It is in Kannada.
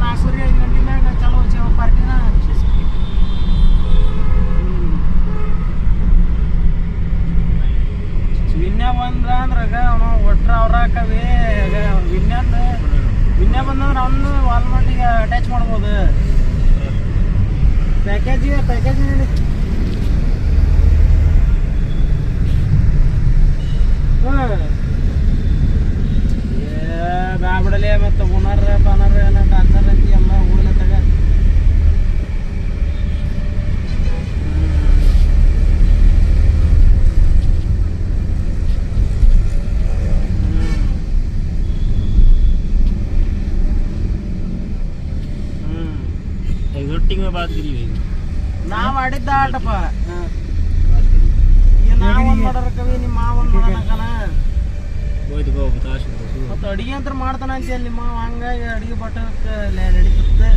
4 ಗಂಟೆ ಮ್ಯಾಗ ಚಾಲೂ ಹಚ್ಚಿ ಪಾರ್ಟಿನ ವಿನ್ಯ ಬಂದ್ರ ಅಂದ್ರಾಗ ಅವನು ಒಟ್ರ ಅವ್ರಾಕವಿ ವಿನ್ಯ ಬಂದಂದ್ರೆ ಅವನು ವಾಲ್ಮಾರ್ಟಿಗೆ ಅಟ್ಯಾಚ್ ಮಾಡ್ಬೋದು ಪ್ಯಾಕೇಜ್ ಬ್ಯಾಬಿಡಲಿ ಮತ್ತು ಓನರ್ ಏನೋ ಟ್ರಾನ್ಸ್ಫರ್ ಐತಿ ಎಲ್ಲ ಹೋಗ್ಲತ್ತಾಗ एग्जॉटिक में बात करी भाई ನಾವ್ ಆಡಿದ್ದ ಆಟಪ್ಪ ನಾವ್ ಒಂದ್ ಮಾಡೋರ್ ಕವಿ ನಿಮ್ಮ ಮಾವ ಒಂದ್ ಮಾಡೋಣ ಮತ್ತೆ ಅಡಿಗೆ ಅಂತ ಮಾಡ್ತಾನ ಅಂತ ನಿಮ್ಮ ಮಾವ ಹಂಗಾಗಿ ಅಡಿಗೆ ಬಟ್ಟಕ್ಕೆ ನಡೀತದೆ